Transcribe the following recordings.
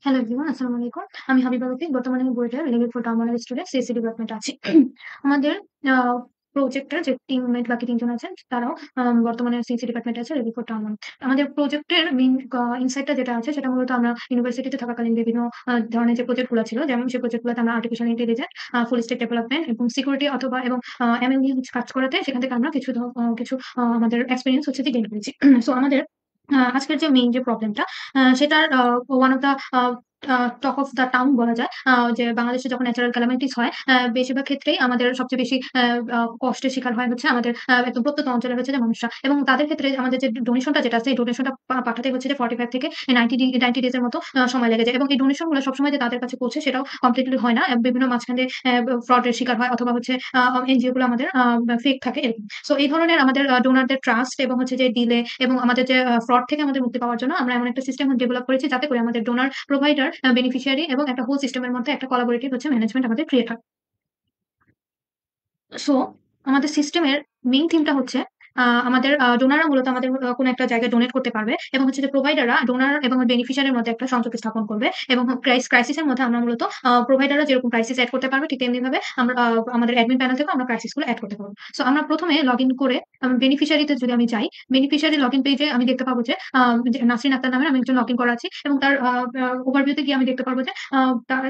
Hello everyone, আসসালামু আলাইকুম। আমি হাবিবা রফিক। বর্তমানে আমি বুয়েটের লেভেল 4 টার্মিনাল স্টুডেন্ট সিএসসি ডিপার্টমেন্টে আছি। আমাদের আ প্রজেক্টের যে টিমমেট বাকি ৩ জন আছেন তারাও বর্তমানে সিএসসি ডিপার্টমেন্টে আছে লেভেল 4 টার্মিনাল। আমাদের প্রজেক্টের মেইন ইনসাইটটা যেটা আছে সেটা মূলত আমরা ইউনিভার্সিটিতে থাকাকালীন বিভিন্ন ধরনের যে প্রজেক্টগুলো ছিল, যেমন সেই প্রজেক্টগুলোতে আমরা artificial intelligence, full stack development এবং সিকিউরিটি অথবা এমএল নিয়ে কাজ করাতে সেখান থেকে আমরা আমাদের এক্সপেরিয়েন্স হচ্ছে যে গেইন করেছি। সো আমাদের আজকের যে মেইন যে প্রবলেমটা সেটার one of the talk of the town বলা যায়। যে বাংলাদেশে যখন ন্যাচারাল ক্যালামিটিস হয়, বেশিরভাগ ক্ষেত্রেই আমাদের সবচেয়ে বেশি কষ্টের শিকার হয় হচ্ছে আমাদের একদম প্রত্যন্ত অঞ্চলের হচ্ছে যে মানুষরা, এবং তাদের ক্ষেত্রে আমাদের যে ডোনেশনটা যেটা আছে, এই ডোনেশনটা পাঠাতে হচ্ছে যে 45 থেকে 90 ডেজ এর মতো সময় লেগে যায়, এবং এই ডোনেশন গুলো সবসময় যে তাদের কাছে পৌঁছে সেটাও কমপ্লিটলি হয় না। বিভিন্ন মাঝখানে ফ্রডের শিকার হয়, অথবা হচ্ছে এনজিও গুলো আমাদের ফেক থাকে এরকম। সো এই ধরনের আমাদের ডোনারদের ট্রাস্ট এবং হচ্ছে যে ডিলে এবং আমাদের যে ফ্রড থেকে আমাদের মুক্তি পাওয়ার জন্য আমরা এমন একটা সিস্টেম ডেভেলপ করেছি যাতে করে আমাদের ডোনার, প্রোভাইডার, বেনিফিশিয়ারি এবং একটা হোল সিস্টেমের মধ্যে একটা কোলাবোরেটিভ হচ্ছে ম্যানেজমেন্ট আমাদের ক্রিয়েট হয়। সো আমাদের সিস্টেমের মেইন থিমটা হচ্ছে আমাদের ডোনাররা মূলত আমাদের কোনো একটা জায়গায় ডোনেট করতে পারবে, এবং হচ্ছে যে প্রোভাইডাররা ডোনার এবং বেনিফিশিয়ারির মধ্যে একটা সংযোগ স্থাপন করবে, এবং ক্রাইসিসের মধ্যে আমরা মূলত প্রোভাইডাররা যেরকম ক্রাইসিস এড করতে পারবে ঠিক তেমনি ভাবে আমরা আমাদের অ্যাডমিন প্যানেল থেকে আমরা ক্রাইসিস গুলো এড করতে পারবো। সো আমরা প্রথমে লগ ইন করে বেনিফিশিয়ারিতে যদি আমি যাই, বেনিফিশিয়ারি লগ ইন পেজে আমি দেখতে পাবো যে নাসরিন আক্তার নামে আমি একজন লগ ইন করা আছি, এবং তার ওভারভিউতে গিয়ে আমি দেখতে পারবো যে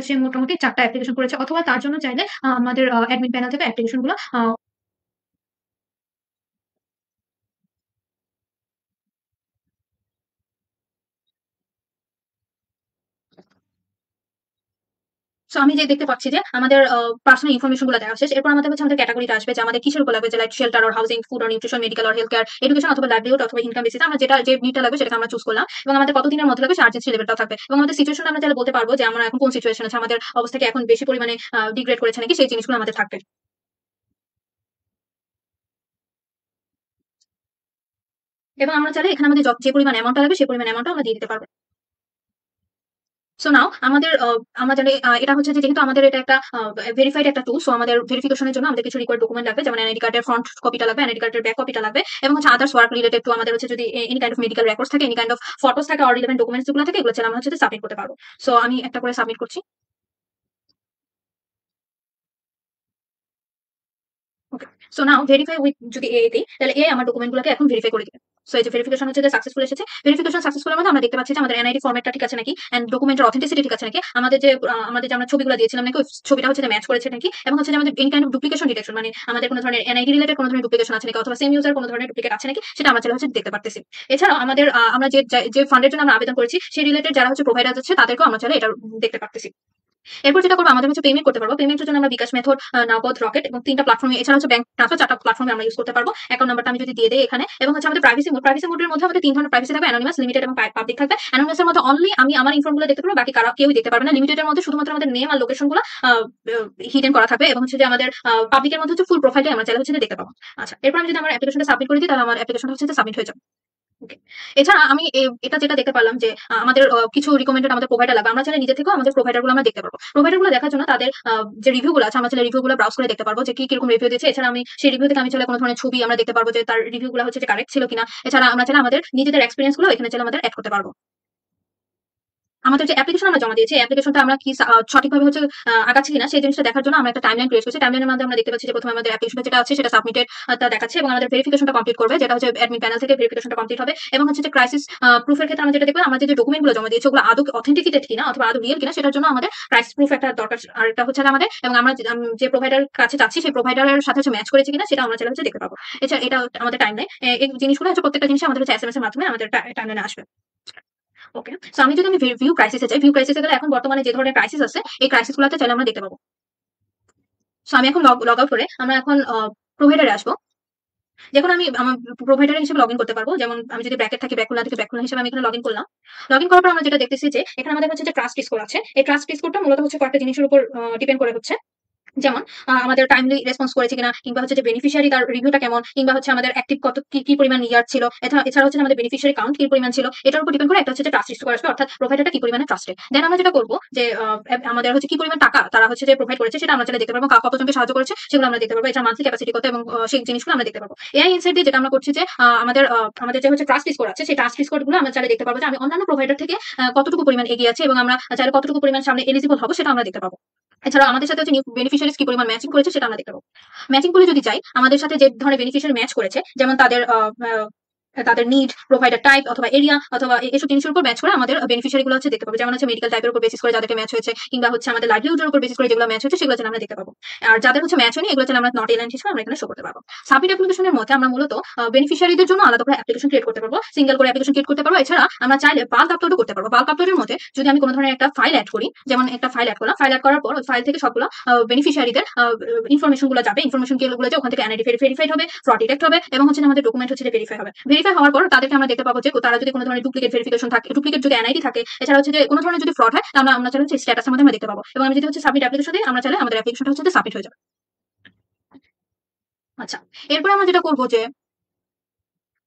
সে মোটামুটি 4টা অ্যাপ্লিকেশন করেছে, অথবা তার জন্য চাইলে আমাদের অ্যাডমিন প্যানেল থেকে অ্যাপ্লিকেশন গুলো সো আমি যে দেখতে পাচ্ছি যে আমাদের পার্সোনাল ইনফরমেশন গুলো দেওয়া শেষ। এরপর আমাদের হচ্ছে আমাদের ক্যাটাগরিটা আসবে যে আমাদের কিসের উপর লাগবে, যে like shelter or housing, food or nutrition, medical or health care, education অথবা লাইভলিহুড অথবা ইনকাম বেসিস। আমরা যে নিডটা লাগবে সেটা আমরা চুজ করলাম, এবং আমাদের কত দিনের মধ্যে লাগবে সে আর্জেন্সি লেভেলটাও থাকবে, এবং আমাদের সিচুয়েশন আমরা চাইলে বলতে পারবো যে আমরা এখন কোন সিচুয়েশন আছে, আমাদের অবস্থা কি এখন বেশি পরিমাণে ডিগ্রেড করেছে নাকি, সেই জিনিসগুলো আমাদের থাকবে। এবং আমরা চাইলে এখানে আমাদের যে পরিমাণ অ্যামাউন্টটা লাগবে সেই পরিমাণ অ্যামাউন্টটা আমরা দিয়ে দিতে পারবো। সো নাও আমাদের আমরা জানি এটা হচ্ছে যে যেহেতু আমাদের এটা একটা ভেরিফাইড একটা টুল, সো আমাদের ভেরিফিকেশনের জন্য আমাদের কিছু রিকোয়ার্ড ডকুমেন্ট লাগবে, যেমন এনআইডি কার্ডের ফ্রন্ট কপিটা লাগবে, এনআইডি কার্ডের ব্যাক কপিটা লাগবে, এবং হচ্ছে আদার্স ওয়ার্ক রিলেটেড টু আমাদের হচ্ছে যদি any kind of medical records থাকে, এনি কাইন্ড অফ ফটোস থাকে, অর রিলেভেন্ট ডকুমেন্টস যেগুলো থাকে, এগুলো চাইলে আমরা হচ্ছে সাবমিট করতে পারবো। সো আমি একটা করে সাবমিট করছি। ওকে। সো নাও ভেরিফাই উইথ যদি এ দিই, তাহলে এ আমার ডকুমেন্টগুলোকে এখন ভেরিফাই করে দিবে। সো এই যে ভেরিফিকেশন হচ্ছে যে সাকসেসফুল এসেছে। ভেরিফিকেশন সাকসেসফুল মধ্যে আমরা দেখতে পাচ্ছি যে আমাদের এনআইডি ফরম্যাটটা ঠিক আছে নাকি, এন্ড ডকুমেন্টের অথেন্টিসিটি ঠিক আছে নাকি, আমাদের যে আমরা ছবিগুলো দিয়েছিলাম নাকি ওই ছবিটা হচ্ছে যে ম্যাচ করেছে নাকি, এবং হচ্ছে যে আমাদের any kind of duplication detection, মানে আমাদের কোনো ধরনের এনআইডি রিলেটেড কোনো ধরনের ডুপ্লিকেশন আছে নাকি, অথবা সেম ইউজার কোনো ধরনের ডুপ্লিকেট আছে নাকি, সেটা আমরা চাইলে হচ্ছে দেখতে পারতেছি। এছাড়াও আমাদের আমরা যে ফান্ডের জন্য আমরা আবেদন করেছি সেই রিলেটেড যারা হচ্ছে প্রোভাইডার আছে তাদেরকেও আমরা চাইলে এটা দেখতে পারতেছি। এরপর যেটা করবো, আমাদের হচ্ছে পেমেন্ট করতে পারবো। পেমেন্টের জন্য আমরা বিকাশ মেথড, নগদ, রকেট এবং 3টা প্ল্যাটফর্মে, এছাড়া হচ্ছে ব্যাংক ট্রান্সফার 4টা প্ল্যাটফর্মে আমরা ইউজ করতে পারবো। অ্যাকাউন্ট নাম্বারটা আমি যদি দিয়ে দেই এখানে, এবং হচ্ছে আমাদের প্রাইভেসি মোডের মধ্যে আমাদের 3 ধরনের প্রাইভেসি থাকবে: অ্যানোনিমাস, লিমিটেড এবং পাবলিক থাকবে। অ্যানোনিমাস এর মধ্যে অনলি আমি আমার ইনফরমেশন গুলো দেখতে পারবো, বাকি কেউই দেখতে পারবে না। লিমিটেড এর মধ্যে শুধুমাত্র আমাদের নেম আর লোকেশন গুলো হিডেন করা থাকবে, এবং হচ্ছে যে আমাদের পাবলিকের মধ্যে হচ্ছে ফুল প্রোফাইলটাই আমরা চাইলে হচ্ছে যে দেখতে পাবো। আচ্ছা, এরপর আমি যদি আমার অ্যাপ্লিকেশনটা সাবমিট করে দিই, তাহলে আমার অ্যাপ্লিকেশনটা হচ্ছে সাবমিট হয়ে যাবে। ওকে। এছাড়া আমি এটা যেটা দেখতে পারলাম যে আমাদের কিছু রিকমেন্ডেড আমাদের প্রোভাইডার লাগবে, আমরা চাইলে নিজে থেকেও আমাদের প্রোভাইডার গুলো আমরা দেখতে পারবো। প্রোভাইডার গুলো দেখার জন্য তাদের যে রিভিউ গুলো আছে আমরা চাইলে রিভিউ গুলো ব্রাউজ করে দেখতে পারবো যে কি কিরকম রিভিউ দিয়েছে। এছাড়া আমি সেই রিভিউ থেকে আমি চাইলে কোনো ধরনের ছবি আমরা দেখতে পারবো যে তার রিভিউ গুলো হচ্ছে যে কারেক্ট ছিল কিনা। এছাড়া আমরা চাইলে আমাদের নিজেদের এক্সপিরিয়েন্স গুলো এখানে চাইলে আমাদের অ্যাড করতে পারবো। আমাদের যে অ্যাপ্লিকেশন আমরা জমা দিয়েছি, অ্যাপ্লিকেশনটা আমরা কি সঠিকভাবে হচ্ছে আগাচ্ছি কিনা সেই জিনিসটা দেখার জন্য আমরা একটা টাইমলাইন ক্রিয়েট করছি। টাইমলাইনের মধ্যে আমরা দেখতে পাচ্ছি যে প্রথমে আমাদের অ্যাপ্লিকেশন যেটা আছে সেটা সাবমিটেড তা দেখাচ্ছে, এবং আমাদের ভেরিফিকেশনটা কমপ্লিট করবে, যেটা হচ্ছে অ্যাডমিন প্যানেল থেকে ভেরিফিকেশনটা কমপ্লিট হবে, এবং হচ্ছে যে ক্রাইসিস প্রুফের ক্ষেত্রে আমরা যেটা দেখবো, আমরা যে ডকুমেন্টগুলো জমা দিয়েছি ওগুলো আদৌ অথেন্টিকেটেড কিনা অথবা আদৌ রিয়েল কিনা, সেটার জন্য আমাদের ক্রাইসিস প্রুফ একটা দরকার। আর এটা হচ্ছে আমাদের, এবং আমরা যে প্রোভাইডার কাছে যাচ্ছি সেই প্রোভাইডারের সাথে হচ্ছে ম্যাচ করেছে কিনা সেটা আমরা চাইলে হচ্ছে দেখতে পাবো। এছাড়া এটা আমাদের টাইমলাইন, এই জিনিসগুলো হচ্ছে প্রত্যেকটা জিনিস আমাদের হচ্ছে এসএমএস এর মাধ্যমে আমাদের টাইমলাইনে আসবে। ওকে। সো আমি যদি ভিউ ক্রাইসিসে যাই, ভিউ ক্রাইসিসে গেলে এখন বর্তমানে যে ধরনের ক্রাইসিস আছে এই ক্রাইসিস গুলোতে চাইলে আমরা দেখতে পাবো। সো আমি এখন লগ আউট করে আমরা এখন প্রোভাইডারে আসবো। যখন আমি আমার প্রোভাইডার হিসেবে লগ ইন করতে পারবো, যেমন আমি যদি ব্র্যাকেট থাকি ব্র্যাকুলা থেকে ব্র্যাকুলা হিসেবে আমি এখানে লগ ইন করলাম। লগ ইন করার পর আমরা যেটা দেখতেছি যে এখানে আমাদের হচ্ছে যে ট্রাস্ট স্কোর আছে। এই ট্রাস্ট স্কোরটা মূলত হচ্ছে কয়েকটা জিনিসের উপর ডিপেন্ড করে হচ্ছে। যেমন আমাদের টাইমলি রেসপন্স করেছে কিনা, কিংবা হচ্ছে যে বেনিফিশিয়ারি তার রিভিউটা কেমন, কিংবা হচ্ছে আমাদের অ্যাক্টিভ কত কি পরিমাণ ইয়ার ছিল, এছাড়া হচ্ছে আমাদের বেনিফিশিয়ারি কাউন্ট কি পরিমাণ ছিল, এটার উপর ডিপেন্ড করে একটা হচ্ছে যে ট্রাস্ট স্কোর আসবে, অর্থাৎ প্রোভাইডারটা কি পরিমাণে ট্রাস্টেড। দেন আমরা যেটা করবো যে আমাদের হচ্ছে কি পরিমাণ টাকা তারা হচ্ছে যে প্রোভাইড করেছে সেটা আমরা চাইলে দেখতে পারবো, কতজনকে সাহায্য করেছে সেগুলো আমরা দেখতে পারবো, এছাড়া মান্থলি ক্যাপাসিটি কত, এবং সেই জিনিসগুলো আমরা দেখতে পারবো। এআই ইনসাইট দিয়ে যেটা আমরা করছি যে আমাদের যে হচ্ছে ট্রাস্ট স্কোর আছে, সেই ট্রাস্ট স্কোর গুলো আমরা চাইলে দেখতে পারবো যে আমি অন্যান্য প্রোভাইডার থেকে কতটুকু পরিমাণ এগিয়ে আছে, এবং আমরা চাইলে কতটুকু পরিমাণ সামনে এলিজিবল হবো সেটা আমরা দেখতে পাবো। এছাড়াও আমাদের সাথে হচ্ছে নিউ বেনিফিশিয়ারিজ কি পরিমাণ ম্যাচিং করেছে সেটা আমরা দেখতে পাবো। ম্যাচিং করে যদি চাই, আমাদের সাথে যে ধরনের বেনিফিশিয়ারি ম্যাচ করেছে, যেমন তাদের নিড, প্রোভাইডার টাইপ অথবা এরিয়া অথবা এসব জিনিসের উপর ম্যাচ করে আমাদের বেনিফিশিয়ারি গুলো হচ্ছে দেখতে পাবো। যেমন হচ্ছে মেডিকেল টাইপের উপর বেসিস করে যাদেরকে ম্যাচ হয়েছে, কিংবা হচ্ছে আমাদের লাইভলিহুডের উপর বেসিস করে যেগুলো ম্যাচ হয়েছে সেগুলো আমরা দেখতে পাবো। আর যাদের হচ্ছে ম্যাচ হয়নি এগুলো আমরা নট এলাইন হিসেবে আমরা এখানে শো করতে পারবো। সাবমিট অ্যাপ্লিকেশনের মধ্যে আমরা মূলত বেনিফিশিয়ারিদের জন্য আলাদা করে অ্যাপ্লিকেশন ক্রিয়েট করতে পারবো, সিঙ্গেল করে অ্যাপ্লিকেশন ক্রিয়েট করতে পারবো। এছাড়া আমরা চাইলে বাল্ক আপলোডও করতে পারবো। বাল্ক আপলোডের মধ্যে যদি আমি কোনো ধরনের একটা ফাইল অ্যাড করি, যেমন একটা ফাইল অ্যাড করলাম, ফাইল অ্যাড করার পর ওই ফাইল থেকে সবগুলো বেনিফিশিয়ারিদের ইনফরমেশন গুলো যাবে, ইনফরমেশন গুলো যে ওখান থেকে এনআইডি ভেরিফাইড হবে, ফ্রড ডিটেক্ট হবে, এবং হচ্ছে আমাদের ডকুমেন্ট হচ্ছে ভেরিফাই হবে। ভেরিফাই হওয়ার পর তাদেরকে আমরা দেখতে পাবো যে তারা যদি কোনো ধরনের ডুপ্লিকেট ভেরিফিকেশন থাকে, ডুপ্লিকেট যদি এনআইডি থাকে, এছাড়া হচ্ছে যে কোনো ধরনের যদি ফ্রড হয়, তাহলে আমরা চাইলে স্ট্যাটাসের মধ্যে আমরা দেখতে পাবো, এবং আমি যদি হচ্ছে সাবমিট অ্যাপ্লিকেশন দিই, আমরা চাইলে আমাদের অ্যাপ্লিকেশনটা হচ্ছে সাবমিট হয়ে যাবে। আচ্ছা, এরপরে আমরা যেটা করবো যে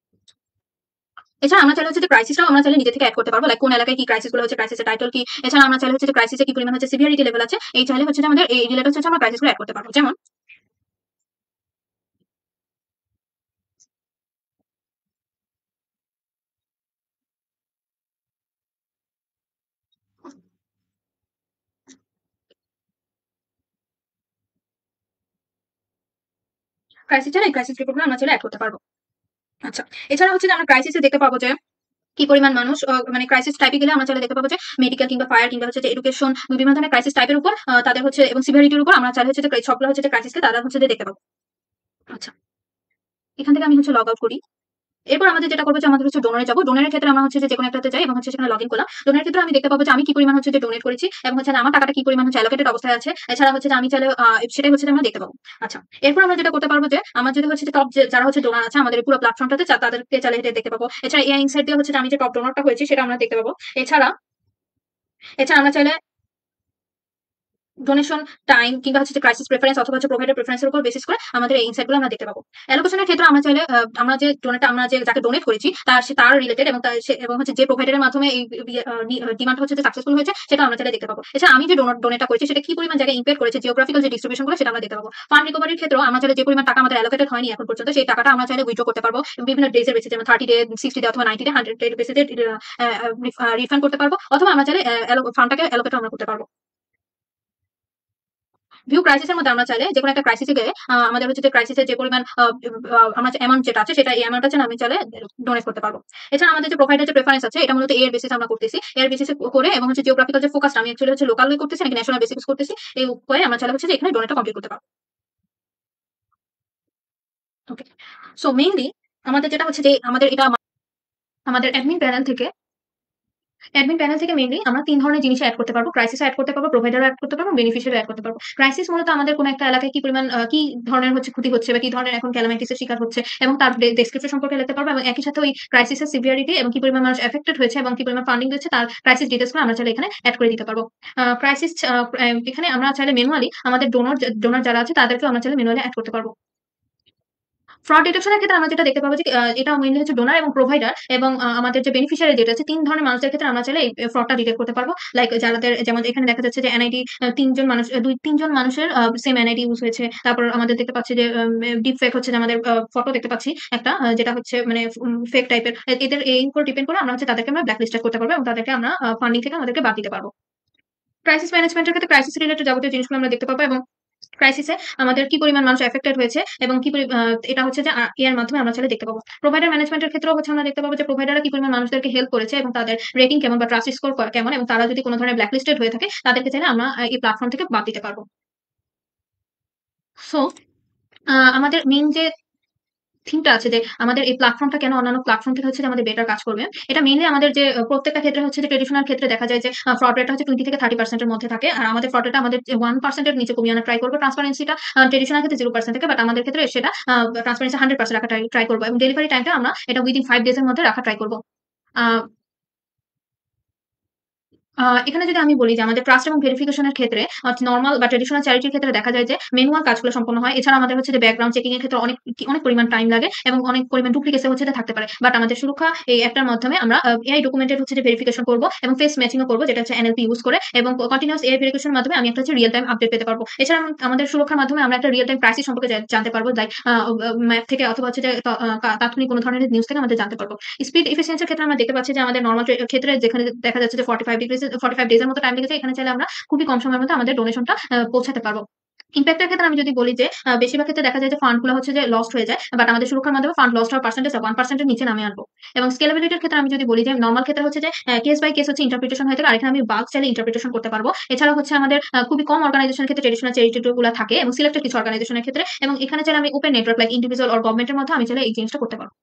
এছাড়া আমরা চাইলে হচ্ছে যে ক্রাইসিসটাও আমরা চাইলে নিজে থেকে অ্যাড করতে পারবো, লাইক কোন এলাকায় কি ক্রাইসিস গুলো হচ্ছে, ক্রাইসিসের টাইটেল কি। এছাড়া আমরা চাইলে হচ্ছে যে ক্রাইসিসে কি পরিমাণ হচ্ছে সিভিয়ারিটি লেভেল আছে, এই চাইলে হচ্ছে যে আমাদের এই রিলেটেড হচ্ছে আমরা ক্রাইসিস গুলো অ্যাড করতে পারবো। যেমন ক্রাইসিস চাইলে এই ক্রাইসিস রিপোর্টগুলো আমরা চাইলে অ্যাড করতে পারবো। আচ্ছা, এছাড়া হচ্ছে যে আমরা ক্রাইসিসে দেখতে পাবো যে কি পরিমাণ মানুষ মানে ক্রাইসিস টাইপে গেলে আমরা চাইলে দেখতে পাবো যে মেডিকেল কিংবা ফায়ার কিংবা হচ্ছে যে এডুকেশন, বিভিন্ন ধরনের ক্রাইসিস টাইপের উপর তাদের হচ্ছে এবং সিভিয়ারিটির উপর আমরা চাইলে হচ্ছে যে সবগুলো হচ্ছে যে ক্রাইসিসকে তারা হচ্ছে যে দেখতে পাবো। আচ্ছা, এখান থেকে আমি হচ্ছে লগ আউট করি। এরপর আমাদের যেটা করবো যে আমাদের হচ্ছে ডোনারে যাবো। ডোনারের ক্ষেত্রে আমরা হচ্ছে যে কোনো একটাতে যাই এবং হচ্ছে সেখানে লগ ইন করলাম। ডোনারের ক্ষেত্রে আমি দেখতে পাবো যে আমি কি পরিমাণ হচ্ছে যে ডোনেট করেছি, এবং হচ্ছে আমার টাকাটা কি পরিমাণ হচ্ছে অ্যালোকেটেড অবস্থায় আছে। এছাড়া হচ্ছে যে আমি চাইলে সেটাই হচ্ছে যে আমরা দেখতে পাবো। আচ্ছা, এরপর আমরা যেটা করতে পারবো যে আমার যদি হচ্ছে যে টপ যারা হচ্ছে ডোনার আছে আমাদের পুরো প্ল্যাটফর্মটাতে, তাদেরকে চাইলে এটা দেখতে পাবো। এছাড়া এআই ইনসাইট দিয়ে হচ্ছে যে আমি যে টপ ডোনারটা হয়েছি সেটা আমরা দেখতে পাবো। এছাড়া এছাড়া আমরা চাইলে ডোনেশন টাইম কিংবা হচ্ছে যে ক্রাইসিস প্রেফারেন্স অথবা হচ্ছে প্রোভাইডার প্রেফারেন্সের উপর বেসিস করে আমাদের এই ইনসাইটগুলো আমরা দেখতে পাবো। অ্যালোকেশনের ক্ষেত্রে আমরা চাইলে আমরা যে ডোনেটটা আমরা যে যাকে ডোনেট করেছি তার রিলেটেড এবং এবং হচ্ছে যে প্রোভাইডারের মাধ্যমে এই ডিমান্ড হচ্ছে যে সাকসেসফুল হয়েছে সেটা আমরা চাইলে দেখতে পাবো। এছাড়া আমি যে ডোনেটটা করেছি সেটা কি পরিমাণ জায়গায় ইম্প্যাক্ট করেছে, জিওগ্রাফিক্যাল যে ডিস্ট্রিবিউশন গুলো সেটা আমরা দেখতে পাবো। ফান্ড রিকভারির ক্ষেত্রেও আমরা চাইলে যে পরিমাণ টাকা আমাদের অ্যালোকেটেড হয়নি এখন পর্যন্ত সেই টাকাটা আমরা চাইলে উইথড্র করতে পারবো বিভিন্ন ডেজের বেসিসে, যেমন 30 ডে, 60 ডে অথবা 90 ডে, 100 ডে বেসিসে রিফান্ড করতে পারবো, অথবা আমরা চাইলে ফান্ডটাকে অ্যালোকেট আমরা করতে পারবো। ভিউ ক্রাইসিসের মধ্যে আমরা চাইলে যে কোনো একটা ক্রাইসিসে গেলে আমাদের হচ্ছে যে ক্রাইসিসের যে পরিমাণ আমরা অ্যামাউন্ট যেটা আছে সেটা এই অ্যামাউন্টটা চাইলে আমি চাইলে ডোনেট করতে পারবো। এছাড়া আমাদের যে প্রোভাইডার যে প্রেফারেন্স আছে এটা মূলত এর বেসিস আমরা করতেছি, এর বেসিসে করে, এবং হচ্ছে জিওগ্রাফিক্যাল যে ফোকাসটা আমি অ্যাকচুয়ালি হচ্ছে লোকালি করতেছি নাকি ন্যাশনাল বেসিস করতেছি, এই উপায়ে আমরা চাইলে হচ্ছে যে এখানে ডোনেটটা কমপ্লিট করতে পারবো। ওকে, সো মেইনলি আমাদের যেটা হচ্ছে যে আমাদের এটা আমাদের অ্যাডমিন প্যানেল থেকে মেইনলি আমরা ৩ ধরনের জিনিস এড করতে পারবো। ক্রাইসিস এড করতে পারবো, প্রোভাইডার এড করতে পারবো, বেনিফিশিয়ারি এড করতে পারবো। ক্রাইসিস মূলত আমাদের কোনো একটা এলাকায় কি পরিমাণ কি ধরনের হচ্ছে ক্ষতি হচ্ছে বা কি ধরনের এখন ক্যালামাইটিসের শিকার হচ্ছে এবং তার ডেসক্রিপশন সম্পর্কে লিখতে পারবো, এবং একই সাথে ওই ক্রাইসিসের সিভিয়ারিটি এবং কি পরিমাণ মানুষ এফেক্টেড হয়েছে এবং কি পরিমাণ ফান্ডিং দিচ্ছে তার ক্রাইসিস ডিটেইলসগুলো আমরা চাইলে এখানে এড করে দিতে পারবো। ক্রাইসিস এখানে আমরা চাইলে ম্যানুয়ালি আমাদের ডোনার যারা আছে তাদেরকেও আমরা চাইলে ম্যানুয়ালি এড করতে পারবো। ফ্রড ডিটেকশনের ক্ষেত্রে আমরা যেটা দেখতে পাবো যে এটা মেইনলি হচ্ছে ডোনার এবং প্রোভাইডার এবং আমাদের যে বেনিফিশিয়ারি যেটা আছে ৩ ধরনের মানুষদের ক্ষেত্রে আমরা চাইলে এই ফ্রডটা ডিটেক্ট করতে পারবো। লাইক যাদের যেমন এখানে দেখা যাচ্ছে যে এনআইডি ৩ জন মানুষের সেম এনআইডি ইউজ হয়েছে। তারপর আমাদের দেখতে পাচ্ছি যে ডিপ ফেক হচ্ছে যে আমাদের ফটো দেখতে পাচ্ছি একটা যেটা হচ্ছে মানে ফেক টাইপের। এদের এই উপর ডিপেন্ড করে আমরা হচ্ছে তাদেরকে আমরা ব্ল্যাকলিস্টেড করতে পারবো এবং তাদেরকে আমরা ফান্ডিং থেকে আমাদেরকে বাদ দিতে পারবো। ক্রাইসিস ম্যানেজমেন্টের ক্ষেত্রে ক্রাইসিস রিলেটেড যাবতীয় জিনিসগুলো আমরা দেখতে পাবো এবং ক্রাইসিসে আমাদের কি পরিমাণ মানুষ এফেক্টেড হয়েছে এবং কি এটা হচ্ছে যে এর মাধ্যমে আমরা চাইলে দেখতে পাবো। প্রোভাইডার ম্যানেজমেন্টের ক্ষেত্রেও হচ্ছে আমরা দেখতে পাবো যে প্রোভাইডাররা কি পরিমাণ মানুষদেরকে হেল্প করেছে এবং তাদের রেটিং কেমন বা ট্রাস্ট স্কোর কেমন, এবং তারা যদি কোনো ধরনের ব্ল্যাকলিস্টেড হয়ে থাকে তাদেরকে চাইলে আমরা এই প্ল্যাটফর্ম থেকে বাদ দিতে পারবো। সো আমাদের মেইন যে থিমটা আছে যে আমাদের এই প্ল্যাটফর্মটা কেন অন্যান্য প্ল্যাটফর্ম থেকে হচ্ছে যে আমাদের বেটার কাজ করবে, এটা মেইনলি আমাদের যে প্রত্যেকটা ক্ষেত্রে হচ্ছে যে ট্রেডিশনাল ক্ষেত্রে দেখা যায় যে ফ্রড রেটটা হচ্ছে 20 থেকে 30% এর মধ্যে থাকে, আর আমাদের ফ্রড রেটটা আমাদের 1% এর নিচে কমিয়ে আনা ট্রাই করবো। ট্রান্সপারেন্সিটা ট্রেডিশনাল ক্ষেত্রে 0% থেকে, বাট আমাদের ক্ষেত্রে সেটা ট্রান্সপারেন্সি 100% রাখা ট্রাই করবো, এবং ডেলিভারি টাইমটা আমরা এটা উইদিন 5 ডেজ এর মধ্যে রাখা ট্রাই করবো। এখানে যদি আমি বলি যে আমাদের ট্রাস্ট এবং ভেরিফিকেশন এর ক্ষেত্রে নরমাল বা ট্র্যাডিশনাল চ্যারিটির ক্ষেত্রে দেখা যায় যে ম্যানুয়াল কাজগুলো সম্পন্ন হয়। এছাড়া আমাদের হচ্ছে যে ব্যাকগ্রাউন্ড চেকিং এর ক্ষেত্রে অনেক পরিমাণ টাইম লাগে এবং অনেক পরিমাণ ডুপ্লিকেসি হচ্ছে যে থাকতে পারে। বাট আমাদের সুরক্ষা এই অ্যাপটার মাধ্যমে আমরা এআই ডকুমেন্টের হচ্ছে যে ভেরিফিকেশন করব এবং ফেস ম্যাচিংও করব, যেটা হচ্ছে এনএলপি ইউজ করে, এবং কন্টিনিউয়াস এআই ভেরিফিকেশনের মাধ্যমে আমি একটা হচ্ছে রিয়েল টাইম আপডেট পেতে পারবো। এছাড়া আমাদের সুরক্ষার মাধ্যমে আমরা একটা রিয়েল টাইম ক্রাইসিস সম্পর্কে জানতে পারবো, লাইক ম্যাপ থেকে অথবা হচ্ছে যে তাৎক্ষণিক কোনো ধরনের নিউজ থেকে আমাদের জানতে পারবো। স্পিড এফিসিয়েন্সির ক্ষেত্রে আমরা দেখতে পাচ্ছি যে আমাদের নরমাল ক্ষেত্রে যেখানে দেখা যাচ্ছে যে 45 ডেজের মতো টাইম লেগেছে, এখানে চাইলে আমরা খুবই কম সময়ের মধ্যে আমাদের ডোনেশনটা পৌঁছাতে পারবো। ইম্প্যাক্টের ক্ষেত্রে আমি যদি বলি যে বেশিরভাগ ক্ষেত্রে দেখা যায় যে ফান্ড গুলো হচ্ছে যে লস্ট হয়ে যায়, বাট আমাদের সুরক্ষার মাধ্যমে ফান্ড লস্ট হওয়ার পার্সেন্টেজ 1% এর নিচে নামিয়ে আনবো। এবং স্কেলেবিলিটির ক্ষেত্রে আমি যদি বলি যে নরমাল ক্ষেত্রে হচ্ছে যে কেস বাই কেস হচ্ছে ইন্টারপ্রিটেশন হয়ে থাকে, আর এখানে আমি বাল্ক চাইলে ইন্টারপ্রিটেশন করতে পারবো। এছাড়া হচ্ছে আমাদের খুবই কম অর্গানাইজেশনের ক্ষেত্রে ট্রেডিশনাল চ্যারিটি গুলো থাকে এবং সিলেক্টেড কিছু অর্গানাইজেশনের ক্ষেত্রে, এবং এখানে চাইলে আমি open network like individual or গভর্নমেন্টের মধ্যে আমি চাইলে এই জিনিসটা করতে পারবো।